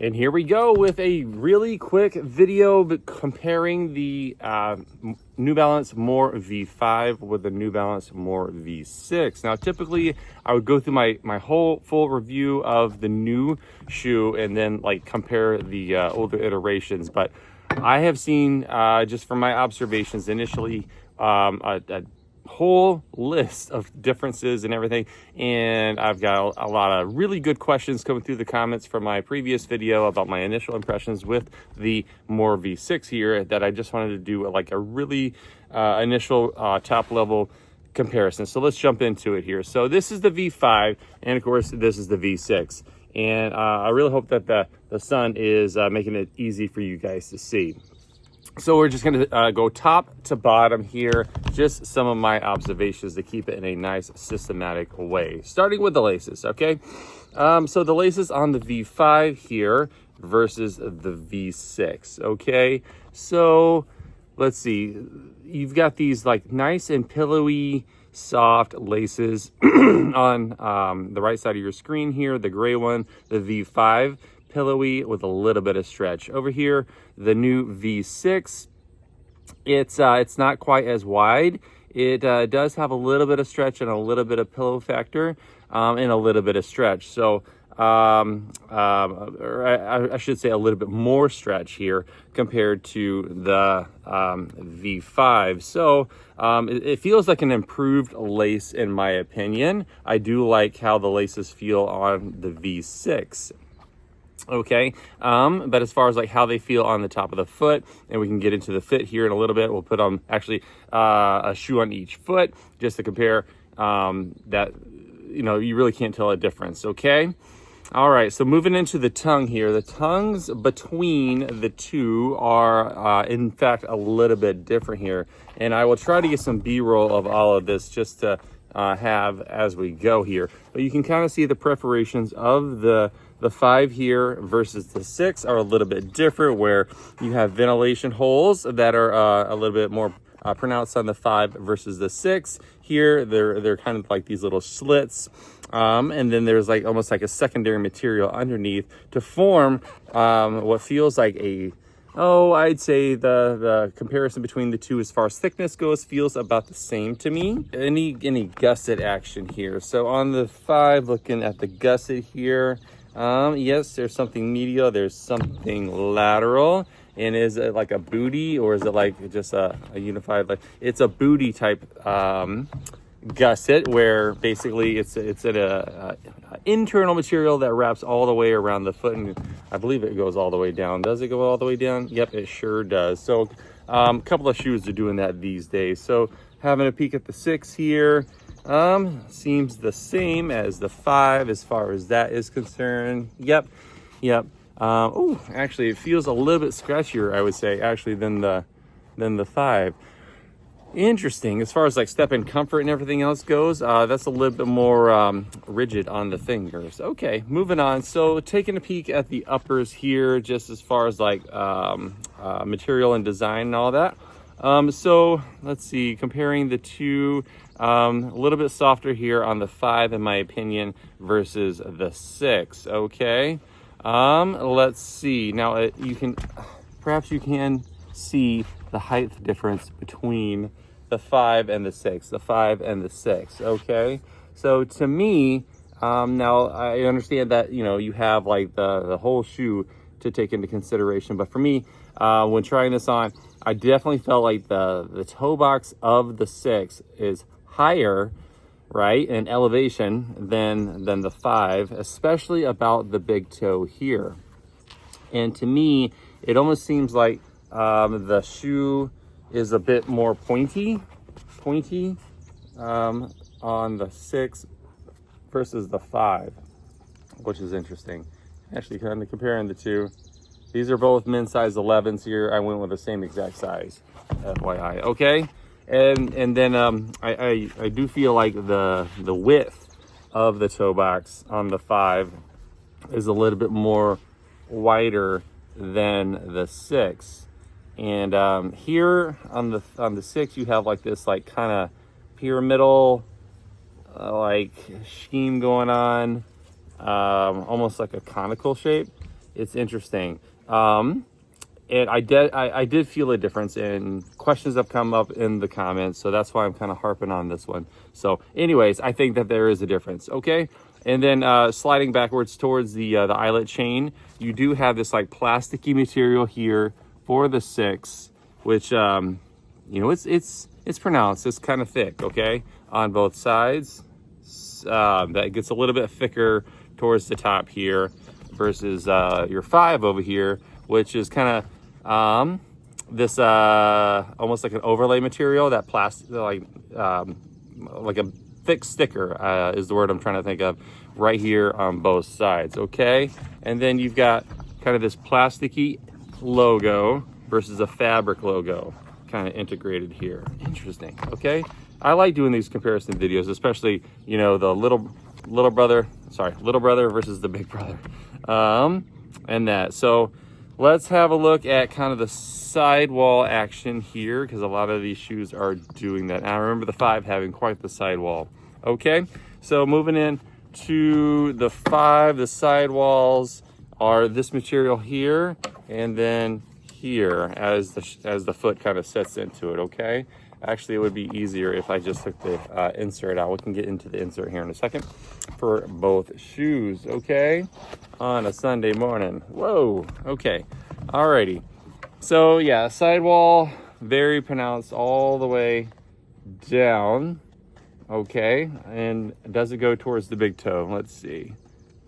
And here we go with a really quick video comparing the New Balance More V5 with the New Balance More V6. Now, typically I would go through my whole full review of the new shoe and then like compare the older iterations. But I have seen, just from my observations initially, a whole list of differences and everything, and I've got a lot of really good questions coming through the comments from my previous video about my initial impressions with the More V6 here, that I just wanted to do like a really initial top level comparison. So let's jump into it here. So this is the V5, and of course this is the V6, and I really hope that the sun is making it easy for you guys to see. So we're just going to go top to bottom here, just some of my observations to keep it in a nice systematic way. Starting with the laces, okay? So the laces on the V5 here versus the V6, okay? So let's see. You've got these like nice and pillowy, soft laces on the right side of your screen here, the gray one, the V5. Pillowy with a little bit of stretch. Over here, the new V6, it's not quite as wide. It does have a little bit of stretch and a little bit of pillow factor, and a little bit of stretch. So or I should say a little bit more stretch here compared to the V5. So it feels like an improved lace in my opinion. I do like how the laces feel on the V6. Okay, but as far as like how they feel on the top of the foot, and we can get into the fit here in a little bit. We'll put on actually a shoe on each foot just to compare that, you know, you really can't tell a difference. Okay, all right, so moving into the tongue here, the tongues between the two are in fact a little bit different here, and I will try to get some b-roll of all of this just to have as we go here. But you can kind of see the perforations of the 5 here versus the 6 are a little bit different, where you have ventilation holes that are a little bit more pronounced on the 5 versus the 6. Here they're kind of like these little slits, and then there's like almost like a secondary material underneath to form what feels like I'd say the comparison between the two as far as thickness goes feels about the same to me. Any gusset action here. So on the 5, looking at the gusset here, yes, there's something medial, there's something lateral. And is it like a booty, or is it like just a unified, like it's a booty type gusset, where basically it's an internal material that wraps all the way around the foot, and I believe it goes all the way down. Does it go all the way down? Yep, it sure does. So a couple of shoes are doing that these days. So having a peek at the 6 here, seems the same as the 5 as far as that is concerned. Yep. Oh, actually it feels a little bit scratchier, I would say, actually, than the 5. Interesting. As far as like step in comfort and everything else goes, that's a little bit more rigid on the fingers. Okay, moving on. So taking a peek at the uppers here, just as far as like material and design and all that. So let's see, comparing the two, a little bit softer here on the 5 in my opinion versus the 6. Okay, let's see. Now perhaps you can see the height difference between the 5 and the 6, the 5 and the 6. Okay, so to me, now I understand that, you know, you have like the whole shoe to take into consideration, but for me, when trying this on, I definitely felt like the toe box of the 6 is higher, right, in elevation than the 5, especially about the big toe here. And to me, it almost seems like the shoe is a bit more pointy on the 6 versus the 5, which is interesting. Actually, kind of comparing the two, these are both men's size 11s here. I went with the same exact size, FYI. Okay, and then I do feel like the width of the toe box on the 5 is a little bit more wider than the 6. And here on the 6, you have like this like kind of pyramidal like scheme going on, almost like a conical shape. it's interesting. And I did feel a difference, and questions have come up in the comments, so that's why I'm kind of harping on this one. So anyways, I think that there is a difference, okay? And then sliding backwards towards the eyelet chain, you do have this like plasticky material here for the 6, which you know, it's pronounced. It's kind of thick, okay, on both sides. That gets a little bit thicker towards the top here versus your 5 over here, which is kind of this almost like an overlay material, that plastic, like a thick sticker is the word I'm trying to think of, right here on both sides, okay? And then you've got kind of this plasticky logo versus a fabric logo kind of integrated here. Interesting, okay? I like doing these comparison videos, especially, you know, the little brother versus the big brother, and that. So let's have a look at kind of the sidewall action here, because a lot of these shoes are doing that. And I remember the 5 having quite the sidewall. Okay, so moving in to the 5, the sidewalls are this material here, and then here as the foot kind of sets into it. Okay, actually it would be easier if I just took the insert out. We can get into the insert here in a second for both shoes, okay, on a Sunday morning. Whoa, okay, alrighty. So yeah, sidewall, very pronounced all the way down, okay. And does it go towards the big toe? Let's see.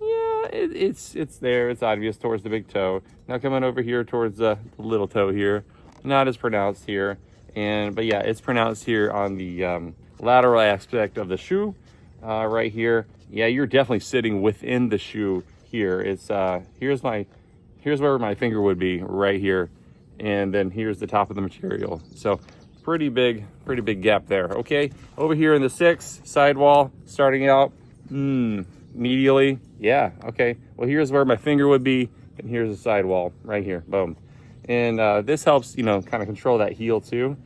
Yeah, it's there, it's obvious towards the big toe. Now coming over here towards the little toe here, not as pronounced here. But yeah, it's pronounced here on the lateral aspect of the shoe, right here. Yeah, you're definitely sitting within the shoe here. It's here's where my finger would be, right here, and then here's the top of the material. So pretty big gap there. Okay, over here in the 6 sidewall, starting out medially. Yeah, okay, well here's where my finger would be, and here's the sidewall right here. Boom. And this helps, you know, kind of control that heel too.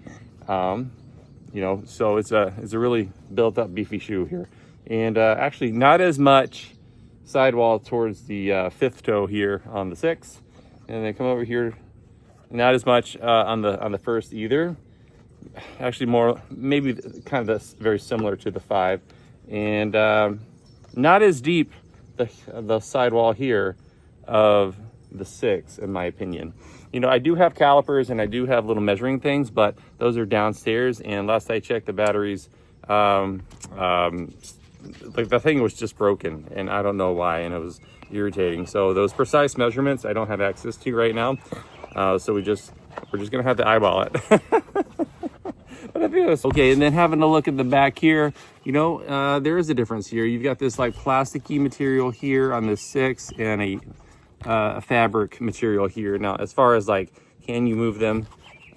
You know, so it's a really built up beefy shoe here. And actually not as much sidewall towards the 5th toe here on the 6, and then come over here, not as much on the 1st either. Actually more, maybe kind of this, very similar to the 5, and not as deep the sidewall here of the 6, in my opinion. You know, I do have calipers and I do have little measuring things, but those are downstairs, and last I checked, the batteries like the thing was just broken, and I don't know why, and it was irritating. So those precise measurements I don't have access to right now, so we're just gonna have to eyeball it. But I think that's okay. And then having a look at the back here, you know, there is a difference here. You've got this like plasticky material here on the 6, and a fabric material here. Now as far as like, can you move them,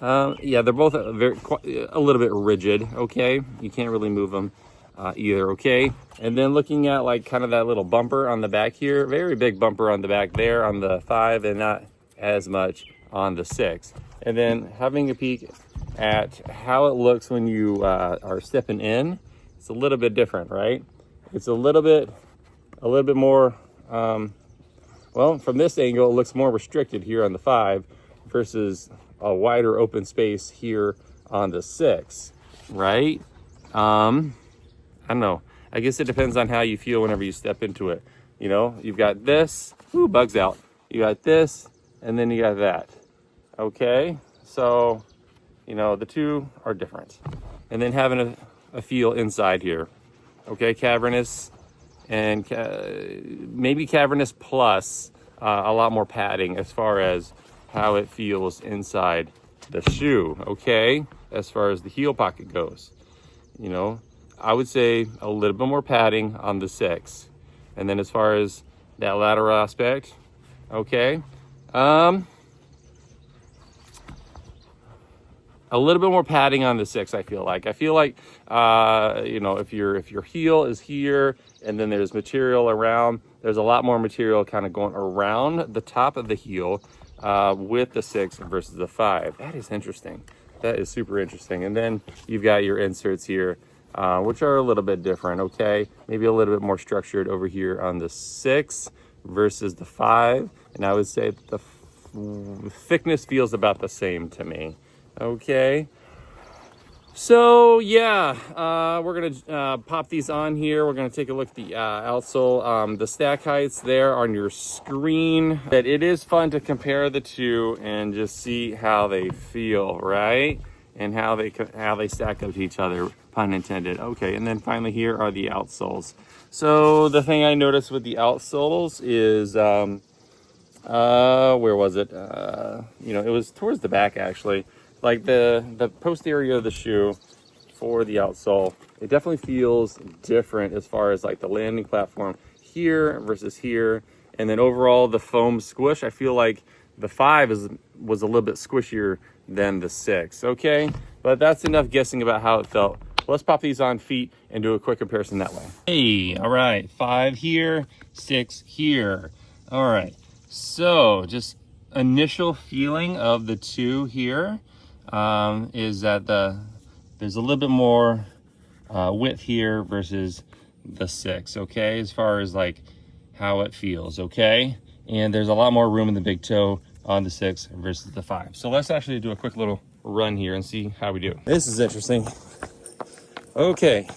yeah, they're both a little bit rigid, okay? You can't really move them either, okay? And then looking at like kind of that little bumper on the back here, very big bumper on the back there on the 5, and not as much on the 6. And then having a peek at how it looks when you are stepping in, it's a little bit different, right? It's a little bit more, well, from this angle, it looks more restricted here on the 5 versus a wider open space here on the 6, right? I don't know. I guess it depends on how you feel whenever you step into it. You know, you've got this, ooh, bugs out. You got this, and then you got that. Okay, so, you know, the two are different. And then having a feel inside here. Okay, cavernous, and maybe cavernous plus a lot more padding as far as how it feels inside the shoe, okay? As far as the heel pocket goes, you know, I would say a little bit more padding on the 6. And then as far as that lateral aspect, okay, a little bit more padding on the 6, I feel like. You know, if your heel is here and then there's material around, there's a lot more material kind of going around the top of the heel with the 6 versus the 5. That is interesting. That is super interesting. And then you've got your inserts here, which are a little bit different, okay? Maybe a little bit more structured over here on the 6 versus the 5, and I would say that the thickness feels about the same to me. Okay. So yeah, we're gonna pop these on here. We're gonna take a look at the outsole, the stack heights there on your screen. That it is fun to compare the two and just see how they feel, right? And how they stack up to each other, pun intended. Okay, and then finally here are the outsoles. So the thing I noticed with the outsoles is, where was it? You know, it was towards the back actually. Like the posterior of the shoe for the outsole, it definitely feels different as far as like the landing platform here versus here. And then overall the foam squish, I feel like the 5 was a little bit squishier than the 6. Okay, but that's enough guessing about how it felt. Let's pop these on feet and do a quick comparison that way. Hey, all right, 5 here, 6 here. All right, so just initial feeling of the two here. Is that there's a little bit more width here versus the 6, okay, as far as like how it feels, okay? And there's a lot more room in the big toe on the 6 versus the 5. So let's actually do a quick little run here and see how we do. This is interesting. Okay,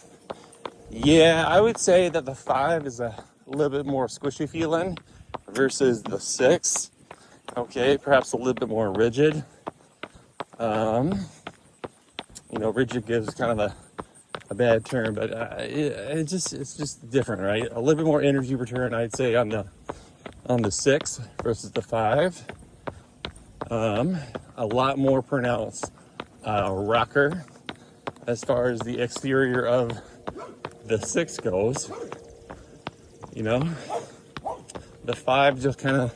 yeah, I would say that the 5 is a little bit more squishy feeling versus the 6. Okay, perhaps a little bit more rigid. You know, rigid gives kind of a bad term, but it's just different, right? A little bit more energy return, I'd say, on the 6 versus the 5. A lot more pronounced rocker as far as the exterior of the 6 goes. You know, the 5 just kind of,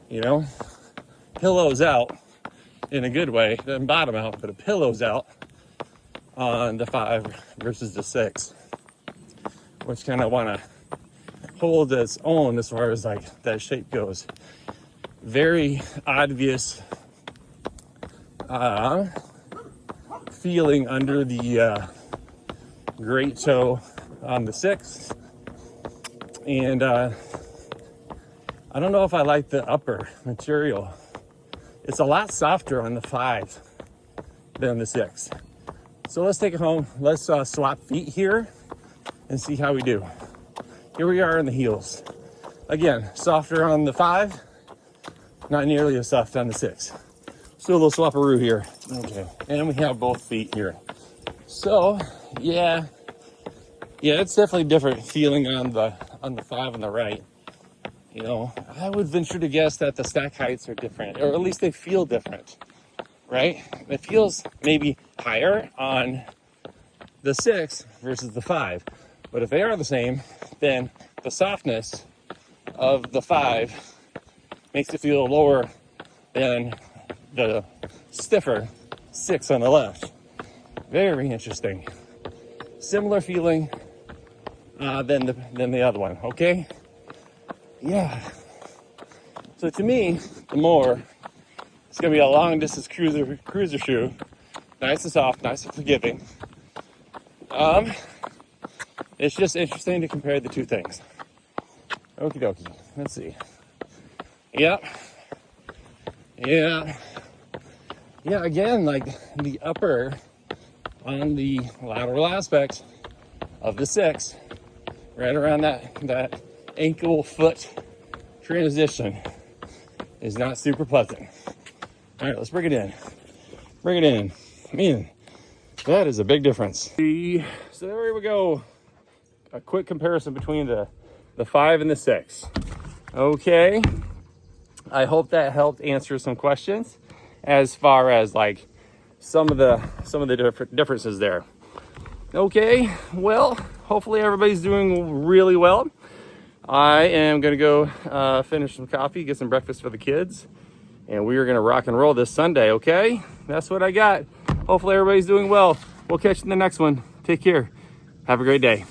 you know, pillows out in a good way. It doesn't bottom out, but it pillows out on the 5 versus the 6, which kind of want to hold its own as far as like that shape goes. Very obvious feeling under the great toe on the 6, and I don't know if I like the upper material. It's a lot softer on the 5 than the 6. So let's take it home. Let's swap feet here and see how we do. Here we are in the heels. Again, softer on the 5, not nearly as soft on the 6. So a little swapperoo here. Okay, and we have both feet here. So yeah, it's definitely different feeling on the 5 on the right. You know, I would venture to guess that the stack heights are different, or at least they feel different, right? It feels maybe higher on the 6 versus the 5. But if they are the same, then the softness of the 5 makes it feel lower than the stiffer 6 on the left. Very interesting. Similar feeling than the other one, okay? Yeah. So to me, the more, it's gonna be a long distance cruiser shoe, nice and soft, nice and forgiving. It's just interesting to compare the two things. Okie dokie. Let's see. Yep. Yeah. Yeah. Again, like the upper on the lateral aspect of the 6, right around that ankle foot transition, is not super pleasant. All right, let's bring it in. Bring it in. Man, that is a big difference. So there we go. A quick comparison between the 5 and the 6. Okay. I hope that helped answer some questions as far as like some of the different differences there. Okay, well, hopefully everybody's doing really well. I am gonna go finish some coffee, get some breakfast for the kids, and we are gonna rock and roll this Sunday, okay? That's what I got. Hopefully everybody's doing well. We'll catch you in the next one. Take care. Have a great day.